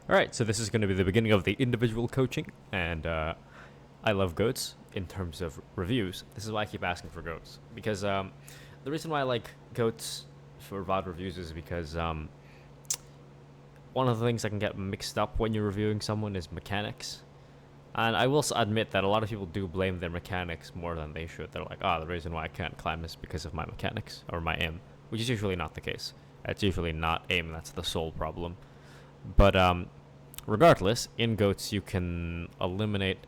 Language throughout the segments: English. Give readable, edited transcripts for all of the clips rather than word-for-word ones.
Alright, so this is going to be the beginning of the individual coaching, and I love goats in terms of reviews. This is why I keep asking for goats, because the reason why I like goats for VOD reviews is because one of the things that can get mixed up when you're reviewing someone is mechanics. And I will admit that a lot of people do blame their mechanics more than they should. They're like, the reason why I can't climb is because of my mechanics, or my aim, which is usually not the case. It's usually not aim that's the sole problem. But regardless, in GOATs you can eliminate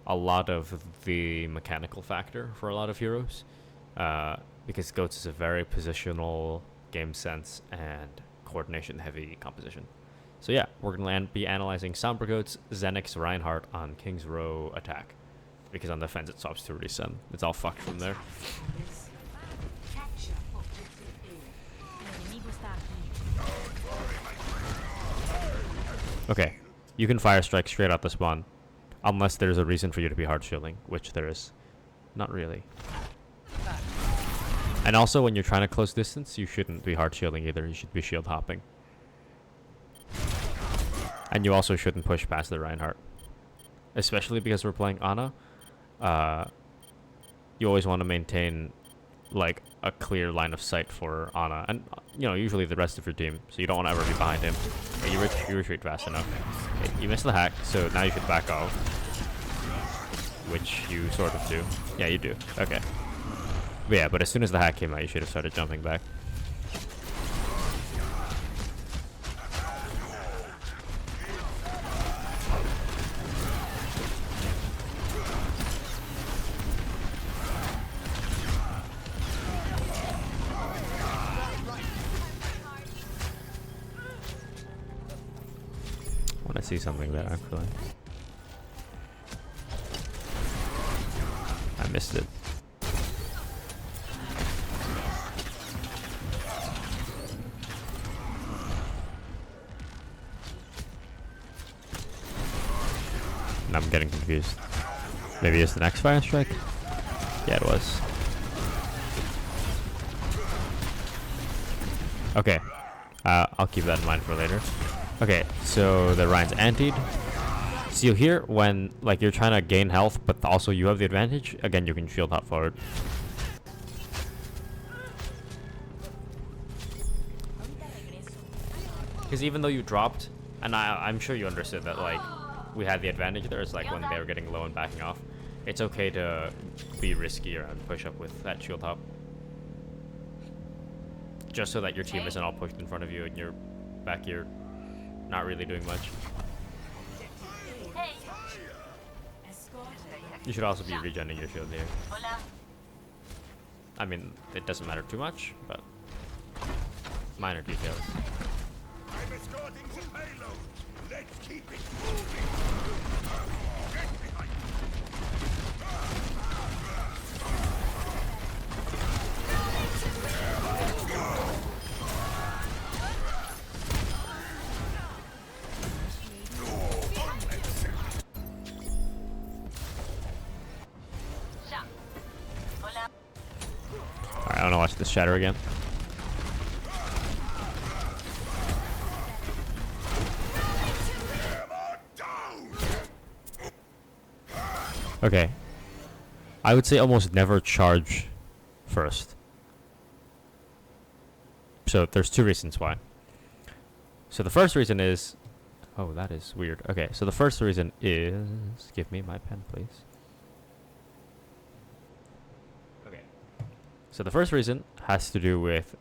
a lot of the mechanical factor for a lot of heroes, because GOATs is a very positional game sense and coordination heavy composition. So yeah, we're going to be analyzing Sombra Goats, Zenick's Reinhardt on King's Row attack, because on defense it swaps to Risen. It's all fucked from there. Okay, you can fire strike straight out the spawn, unless there's a reason for you to be hard shielding, which there is. Not really. And also, when you're trying to close distance, you shouldn't be hard shielding either. You should be shield hopping. And you also shouldn't push past the Reinhardt, especially because we're playing Ana. You always want to maintain like a clear line of sight for Ana, and usually the rest of your team, so you don't want to ever be behind him. You retreat fast enough. Okay, you missed the hack, so now you should back off, which you sort of do. Yeah, you do. Okay. But yeah, but as soon as the hack came out, you should have started jumping back. I see something there actually. I missed it. And I'm getting confused. Maybe it's the next fire strike? Yeah, it was. Okay. I'll keep that in mind for later. Okay, so the Ryan's antied. So you hear when you're trying to gain health, but also you have the advantage. Again, you can shield hop forward. Because even though you dropped, and I'm sure you understood that we had the advantage there. It's when they were getting low and backing off. It's okay to be riskier and push up with that shield hop, just so that your team isn't all pushed in front of you and you're back here not really doing much. You should also be regenerating your shield here. I mean, it doesn't matter too much, but minor details. I'm escorting the payload. Let's keep it moving. Get behind. Alright, I want to watch this shatter again. Okay. I would say almost never charge first. So there's two reasons why. So the first reason is... Oh, that is weird. Okay, so the first reason is... Give me my pen, please. Okay. So the first reason has to do with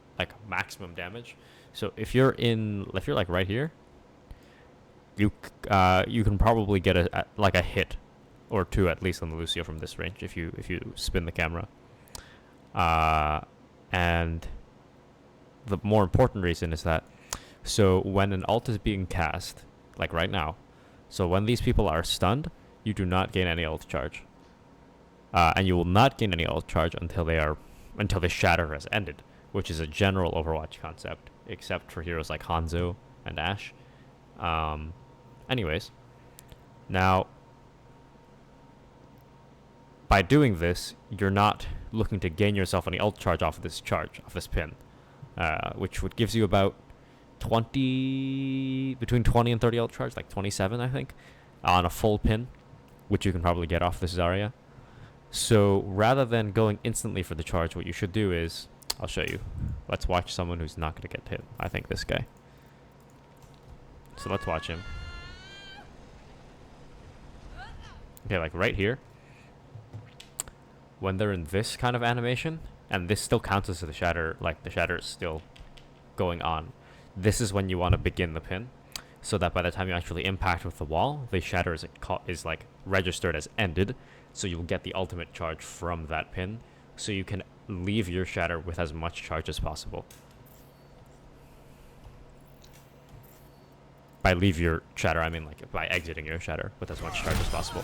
maximum damage. So if you're right here, you can probably get a hit or two at least on the Lucio from this range if you spin the camera. And the more important reason is that when an ult is being cast, like right now, so when these people are stunned, you do not gain any ult charge, and you will not gain any ult charge until the shatter has ended, which is a general Overwatch concept, except for heroes like Hanzo and Ashe. Anyways, now by doing this, you're not looking to gain yourself any ult charge off of this pin, which gives you about between 20 and 30 ult charge, like 27, I think, on a full pin, which you can probably get off this Zarya. So rather than going instantly for the charge, what you should do is, I'll show you. Let's watch someone who's not going to get hit. I think this guy. So let's watch him. Okay, like right here. When they're in this kind of animation, and this still counts as the shatter, like the shatter is still going on. This is when you want to begin the pin, so that by the time you actually impact with the wall, the shatter is like registered as ended, so you'll get the ultimate charge from that pin, so you can leave your shatter with as much charge as possible. By leave your shatter, I mean like by exiting your shatter with as much charge as possible.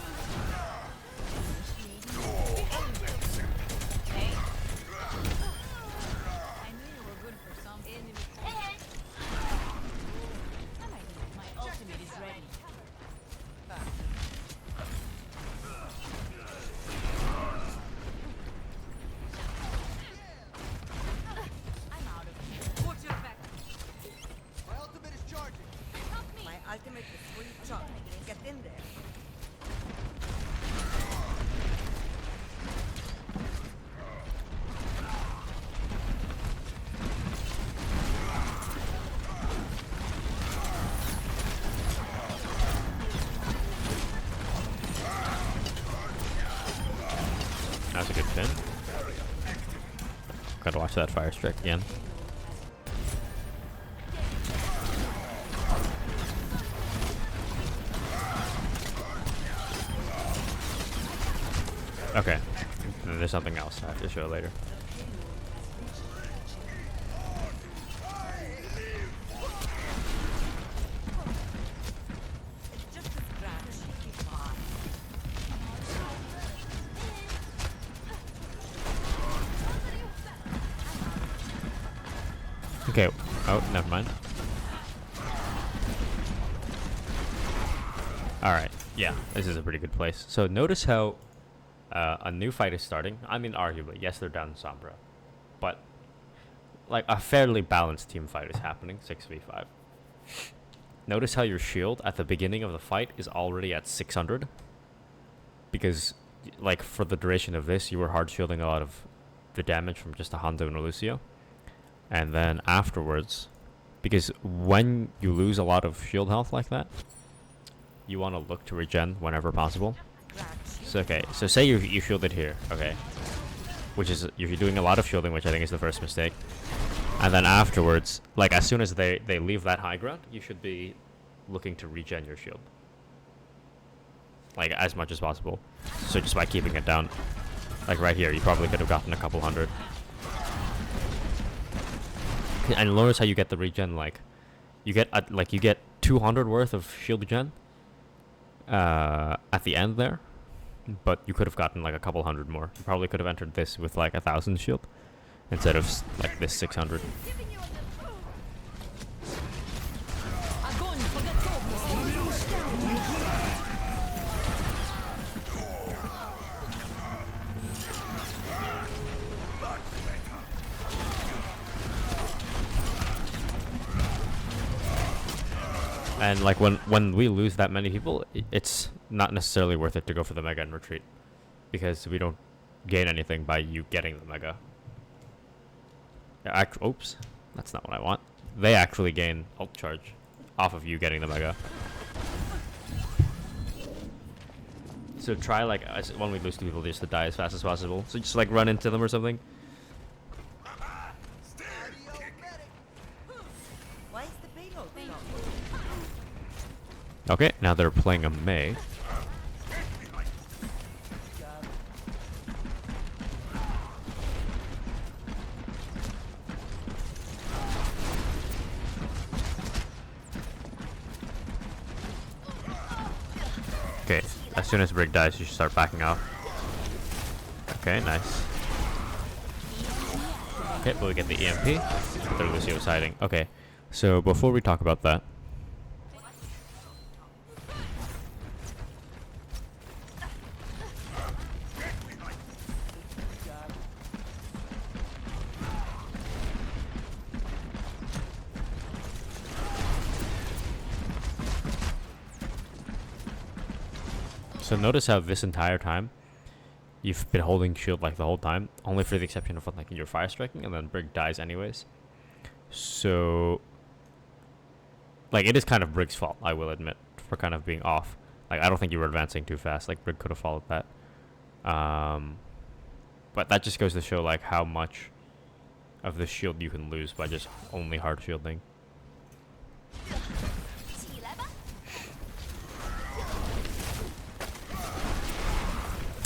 That's a good pin. Gotta watch that fire strike again. Okay. And there's something else I have to show later. Okay. Oh, never mind. Alright. Yeah, this is a pretty good place. So notice how a new fight is starting. I mean, arguably, yes, they're down Sombra. But, like, a fairly balanced team fight is happening, 6v5. Notice how your shield at the beginning of the fight is already at 600. Because, like, for the duration of this, you were hard shielding a lot of the damage from just a Hondo and a Lucio. And then afterwards, because when you lose a lot of shield health like that, you want to look to regen whenever possible. So, okay, so say you shielded here, okay, which is, you're doing a lot of shielding, which I think is the first mistake. And then afterwards, like as soon as they leave that high ground, you should be looking to regen your shield. Like as much as possible. So just by keeping it down, like right here, you probably could have gotten a couple hundred. And notice how you get the regen, like you get 200 worth of shield regen at the end there, but you could have gotten like a couple hundred more. You probably could have entered this with like 1,000 shield instead of like this 600. And like when we lose that many people, it's not necessarily worth it to go for the mega and retreat, because we don't gain anything by you getting the mega. Oops, that's not what I want. They actually gain ult charge off of you getting the mega. So try like when we lose to people, just to die as fast as possible. So just like run into them or something. Okay, now they're playing a Mei. Okay, as soon as Brig dies, you should start backing off. Okay, nice. Okay, but we get the EMP. Their Lucio's hiding. Okay, so before we talk about that, So notice how this entire time you've been holding shield like the whole time, only for the exception of when like you're fire striking, and then Brig dies anyways. So like it is kind of Brig's fault, I will admit, for kind of being off. Like I don't think you were advancing too fast. Like Brig could have followed that. But that just goes to show like how much of the shield you can lose by just only hard shielding.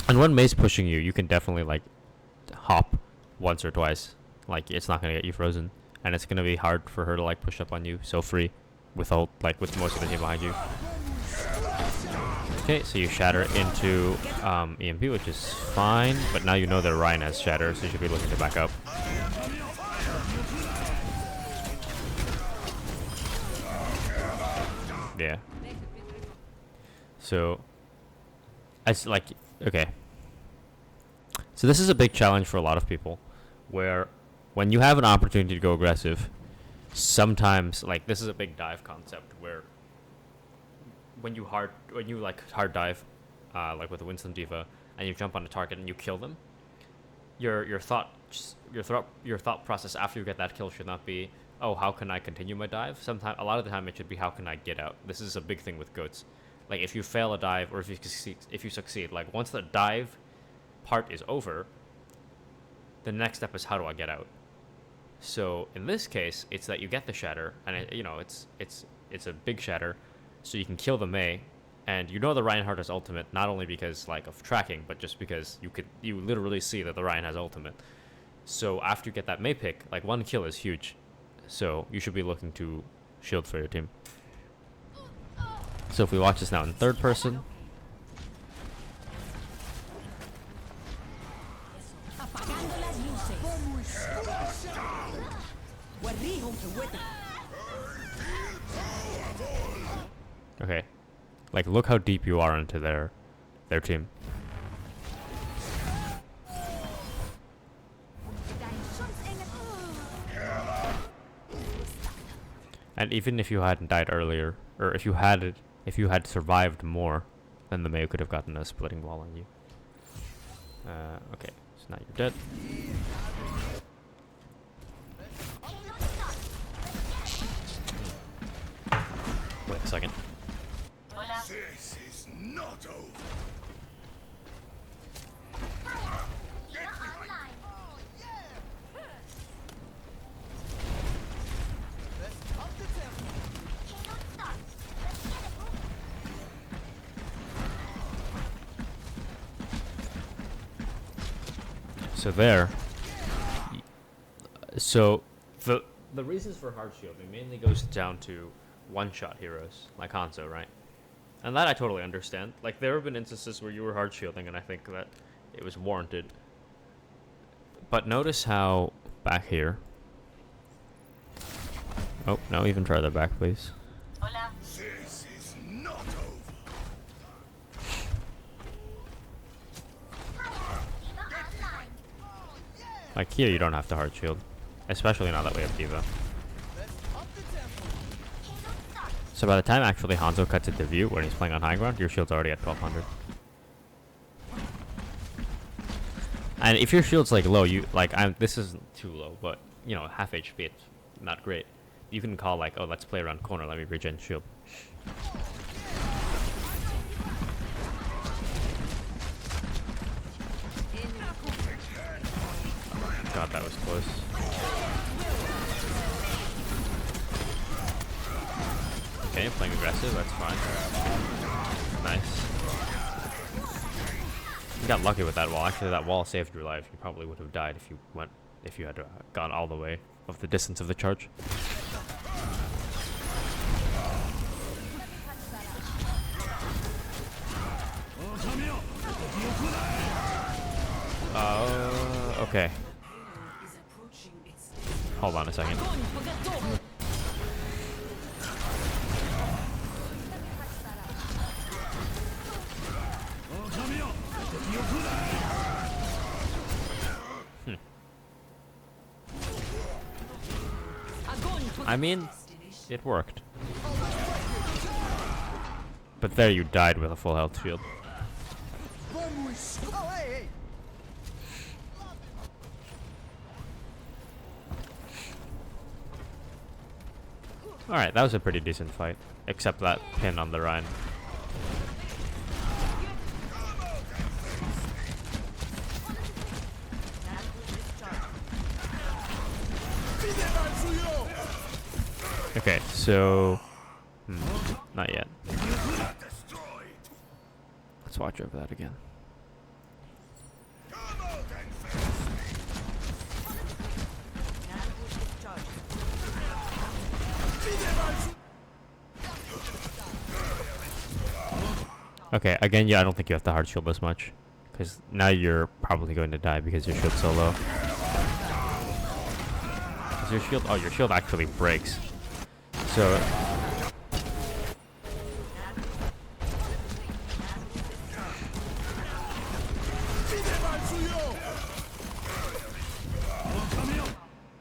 And when May's pushing you, you can definitely like hop once or twice. Like it's not gonna get you frozen, and it's gonna be hard for her to like push up on you so free, with with most of the team behind you. Okay, so you shatter into EMP, which is fine, but now you know that Ryan has shatter, so you should be looking to back up. Yeah. So, okay. So this is a big challenge for a lot of people, where when you have an opportunity to go aggressive, sometimes, like, this is a big dive concept, where when you hard dive, like with the Winston Diva, and you jump on a target and you kill them, your thought process after you get that kill should not be, oh, how can I continue my dive? A lot of the time it should be, how can I get out? This is a big thing with goats. Like if you fail a dive, or if you succeed, like once the dive part is over, the next step is, how do I get out? So in this case, it's that you get the shatter, and it's a big shatter, so you can kill the Mei, and you know the Reinhardt has ultimate, not only because like of tracking, but just because you literally see that the Ryan has ultimate. So after you get that Mei pick, like one kill is huge, so you should be looking to shield for your team. So if we watch this now in third person, okay, like look how deep you are into their team. And even if you hadn't died earlier, or if you had survived more, then the Mei could have gotten a splitting wall on you. Okay, so now you're dead. Wait a second. This is not over. So the reasons for hard shielding mainly goes down to one-shot heroes like Hanzo, right? And that I totally understand. Like there have been instances where you were hard shielding, and I think that it was warranted. But notice how back here. Oh, no, even further back, please. This is not over. Like here, you don't have to hard shield, especially now that we have Diva. So by the time actually Hanzo cuts into view when he's playing on high ground, your shield's already at 1200. And if your shield's like low, this isn't too low, but you know, half HP, it's not great. You can call like, oh, let's play around corner, let me regen shield. God, that was close. Okay, playing aggressive, that's fine. Nice. You got lucky with that wall. Actually, that wall saved your life. You probably would have died if you had gone all the way of the distance of the charge. Okay. Hold on a second. I mean, it worked. But there you died with a full health shield. Oh, hey! Alright, that was a pretty decent fight. Except that pin on the Rhine. Okay, so... not yet. Let's watch over that again. Okay, again, yeah, I don't think you have to hard shield this much. Because now you're probably going to die because your shield's so low. Is your shield... Oh, your shield actually breaks. So...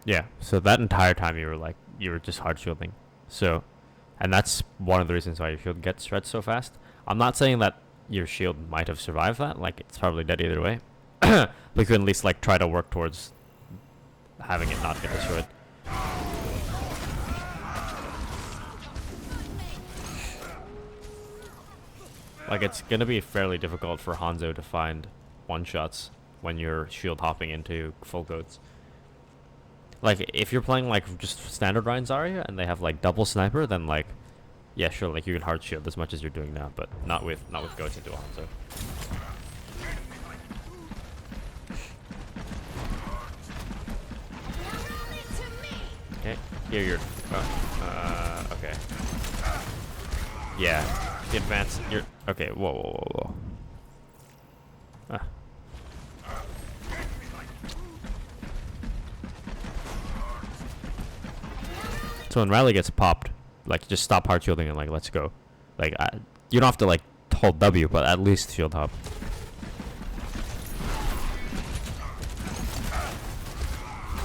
yeah, so that entire time you were just hard shielding. So, and that's one of the reasons why your shield gets shred so fast. I'm not saying that your shield might have survived that, like it's probably dead either way. But you can at least like try to work towards having it not get destroyed. Like it's gonna be fairly difficult for Hanzo to find one-shots when you're shield hopping into full goats. Like if you're playing like just standard Ryan Zarya and they have like double sniper, then like yeah, sure, like you can hard shield as much as you're doing now, but not with goats into a Hanzo. Okay, here you're okay. Yeah, the advance. You're okay. Whoa. Ah. So when Riley gets popped, like just stop hard shielding and like let's go. Like you don't have to like hold W, but at least shield hop.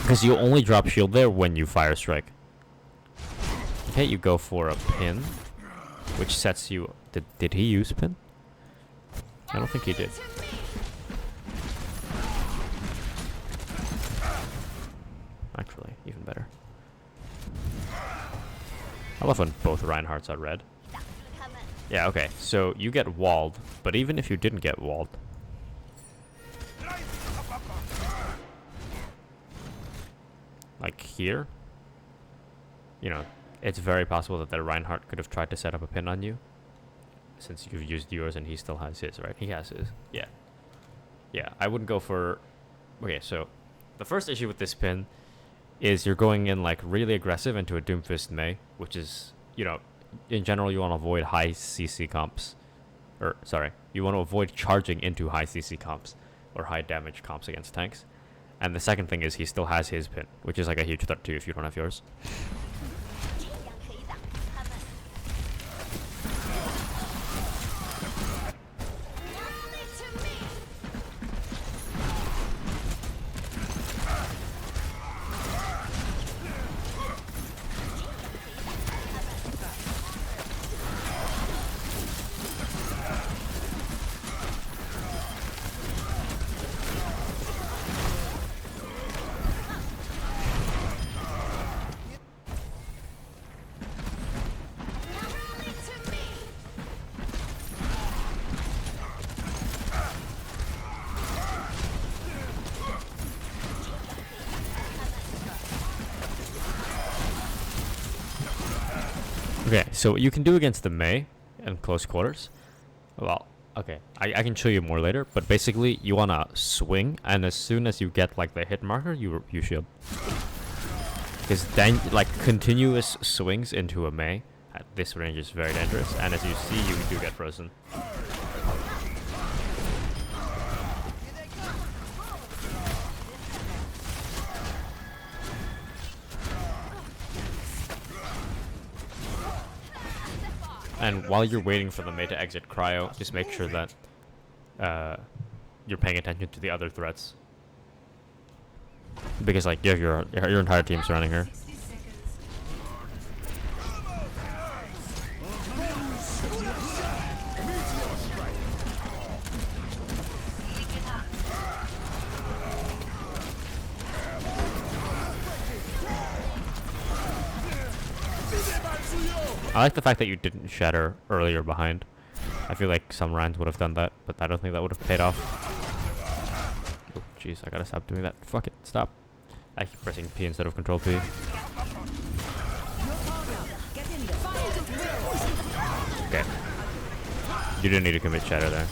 Because you only drop shield there when you fire strike. Okay, you go for a pin, which sets you. Did he use pin? I don't think he did. Actually, even better. I love when both Reinhardts are red. Yeah, okay, so you get walled, but even if you didn't get walled, like here, you know, it's very possible that the Reinhardt could have tried to set up a pin on you, since you've used yours and he still has his, right? He has his, yeah. Yeah, I wouldn't go for... Okay, so the first issue with this pin is you're going in like really aggressive into a Doomfist Mei, which is, you know, in general you want to avoid high CC comps. Or, sorry, you want to avoid charging into high CC comps or high damage comps against tanks. And the second thing is he still has his pin, which is like a huge threat too if you don't have yours. Okay, so what you can do against the Mei in close quarters, well, okay, I can show you more later, but basically you want to swing, and as soon as you get like the hit marker, you shield. Because then like continuous swings into a Mei at this range is very dangerous, and as you see, you do get frozen. And while you're waiting for the Mei to exit cryo, just make sure that you're paying attention to the other threats. Because like you have your entire team surrounding her. I like the fact that you didn't shatter earlier behind. I feel like some Rhines would have done that, but I don't think that would have paid off. Oh, jeez, I gotta stop doing that. Fuck it, stop. I keep pressing P instead of Control P. Okay. You didn't need to commit shatter there.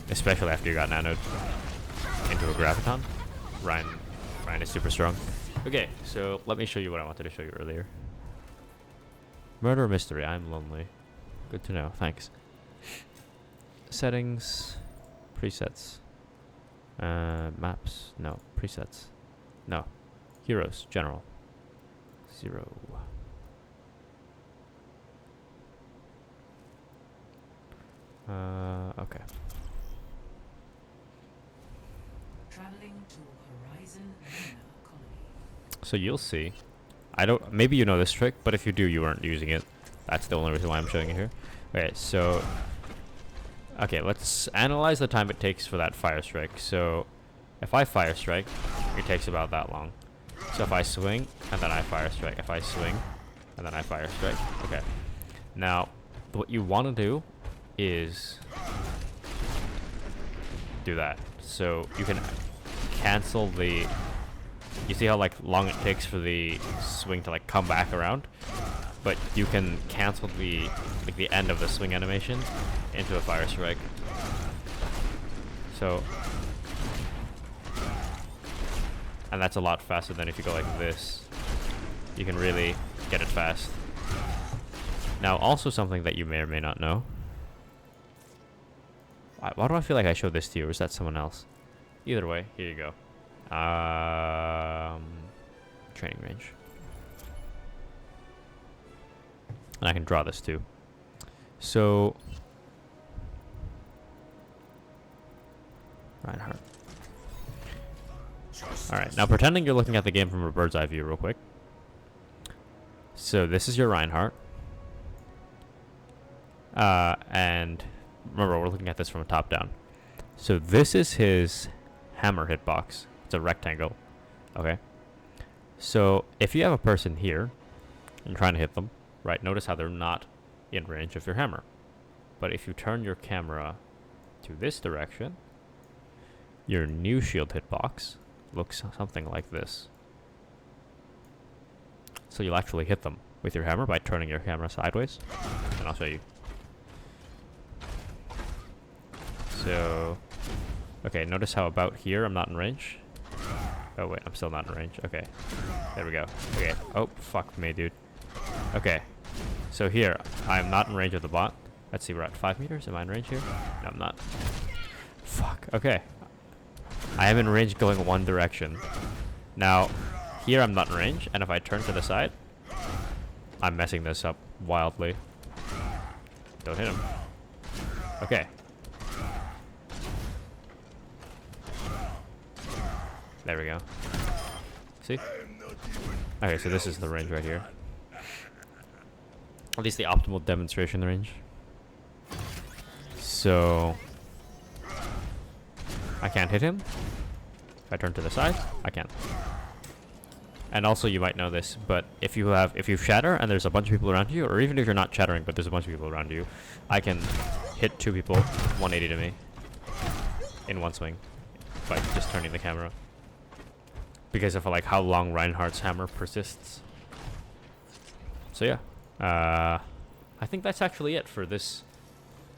Especially after you got nanoed into a graviton. Ryan is super strong. Okay, so let me show you what I wanted to show you earlier. Murder mystery, I'm lonely. Good to know, thanks. Settings, presets, maps, no, presets, no, heroes, general, 0. Okay. Traveling to Horizon Lunar Colony. So you'll see. I don't. Maybe you know this trick, but if you do, you weren't using it. That's the only reason why I'm showing it here. Okay, so. Okay, let's analyze the time it takes for that fire strike. So, if I fire strike, it takes about that long. So if I swing and then I fire strike, if I swing and then I fire strike. Okay. Now, what you want to do is do that. So you can cancel the. You see how like long it takes for the swing to like come back around, but you can cancel the end of the swing animation into a fire strike. So, and that's a lot faster than if you go like this. You can really get it fast. Now, also something that you may or may not know. Why do I feel like I showed this to you, or is that someone else? Either way, here you go. Training range. And I can draw this too. So, Reinhardt. Alright, now pretending you're looking at the game from a bird's eye view real quick. So this is your Reinhardt. And remember, we're looking at this from a top down. So this is his hammer hitbox. It's a rectangle. Okay. So if you have a person here and trying to hit them, right, notice how they're not in range of your hammer. But if you turn your camera to this direction, your new shield hitbox looks something like this. So you'll actually hit them with your hammer by turning your camera sideways. And I'll show you. So, okay, notice how about here I'm not in range. Oh wait, I'm still not in range. Okay, there we go. Okay, oh, fuck me, dude. Okay, so here, I'm not in range of the bot. Let's see, we're at 5 meters. Am I in range here? No, I'm not. Fuck, okay. I am in range going one direction. Now, here I'm not in range, and if I turn to the side, I'm messing this up wildly. Don't hit him. Okay. There we go. See? Okay, so this is the range right here. At least the optimal demonstration range. So I can't hit him. If I turn to the side, I can. And also, you might know this, but if you shatter and there's a bunch of people around you, or even if you're not shattering but there's a bunch of people around you, I can hit 2 people 180 to me in one swing by just turning the camera. Because of like how long Reinhardt's hammer persists. So yeah, I think that's actually it for this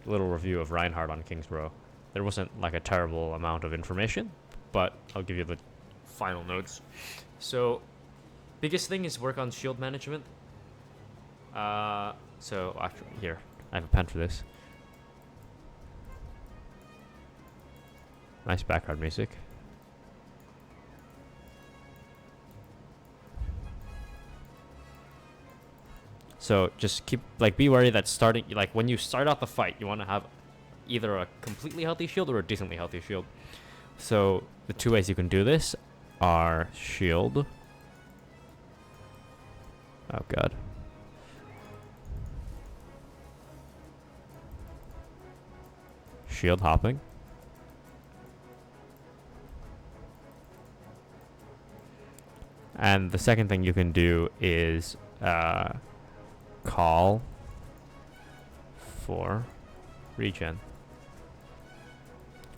little review of Reinhardt on King's Row. There wasn't like a terrible amount of information, but I'll give you the final notes. So, biggest thing is work on shield management. So actually, here, I have a pen for this. Nice background music. So just be wary that starting, like when you start out the fight, you want to have either a completely healthy shield or a decently healthy shield. So the 2 ways you can do this are shield. Oh god. Shield hopping. And the second thing you can do is call for regen.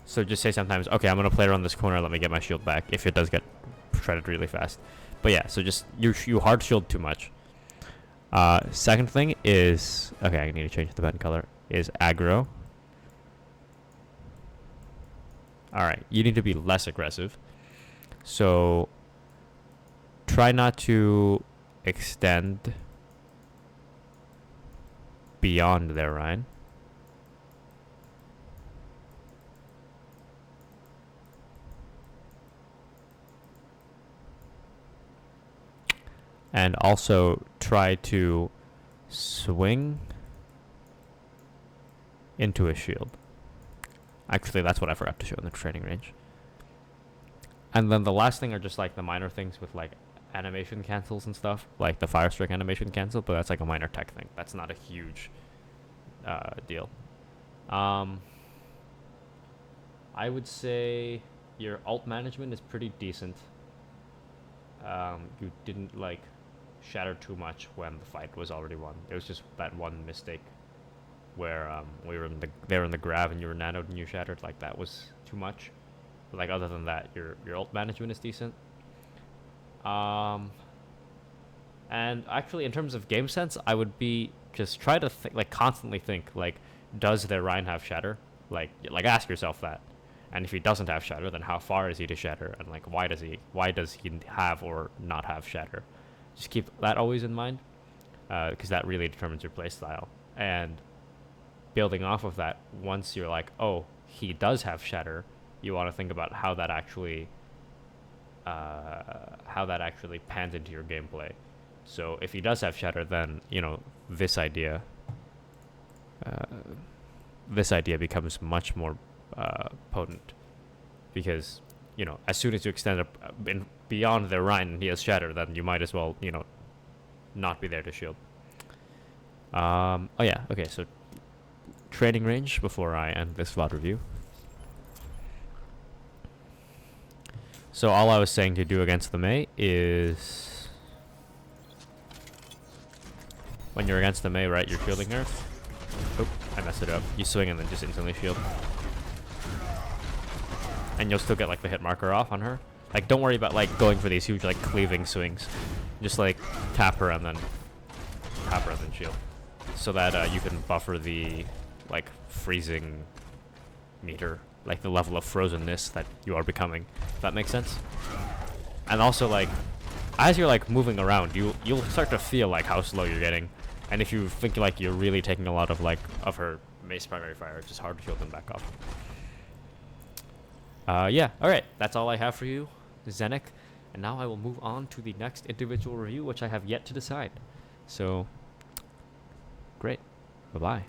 So just say sometimes, okay, I'm gonna play around this corner, let me get my shield back if it does get shredded really fast. But yeah, so just you hard shield too much. Second thing is, okay, I need to change the button color, is aggro. Alright, you need to be less aggressive. So try not to extend beyond their Rhine. And also try to swing into a shield. Actually, that's what I forgot to show in the training range. And then the last thing are just like the minor things with like animation cancels and stuff, like the fire strike animation cancel, but that's like a minor tech thing. That's not a huge deal. I would say your ult management is pretty decent. You didn't like shatter too much when the fight was already won. It was just that one mistake where they were in the grab and you were nanoed and you shattered. Like that was too much. But like other than that, your ult management is decent. And actually, in terms of game sense, I would be just try to constantly think like, does their Rhine have shatter? Like ask yourself that. And if he doesn't have shatter, then how far is he to shatter? And like why does he have or not have shatter? Just keep that always in mind, because that really determines your playstyle. And building off of that, once you're like, oh, he does have shatter, you want to think about how that actually pans into your gameplay. So if he does have shatter, then this idea becomes much more potent, because as soon as you extend it beyond their Rhine and he has shatter, then you might as well not be there to shield. Oh yeah, okay, so training range before I end this VOD review. So all I was saying to do against the Mei is, when you're against the Mei, right, you're shielding her. Oh, I messed it up. You swing and then just instantly shield. And you'll still get like the hit marker off on her. Like don't worry about like going for these huge like cleaving swings. Just like tap her and then shield. So that you can buffer the like freezing meter, like the level of frozenness that you are becoming. If that makes sense. And also like as you're like moving around, you'll start to feel like how slow you're getting. And if you think like you're really taking a lot of like of her Mei's primary fire, it's just hard to shield them back off. Yeah, alright, that's all I have for you, Zenick. And now I will move on to the next individual review, which I have yet to decide. So, great. Bye-bye.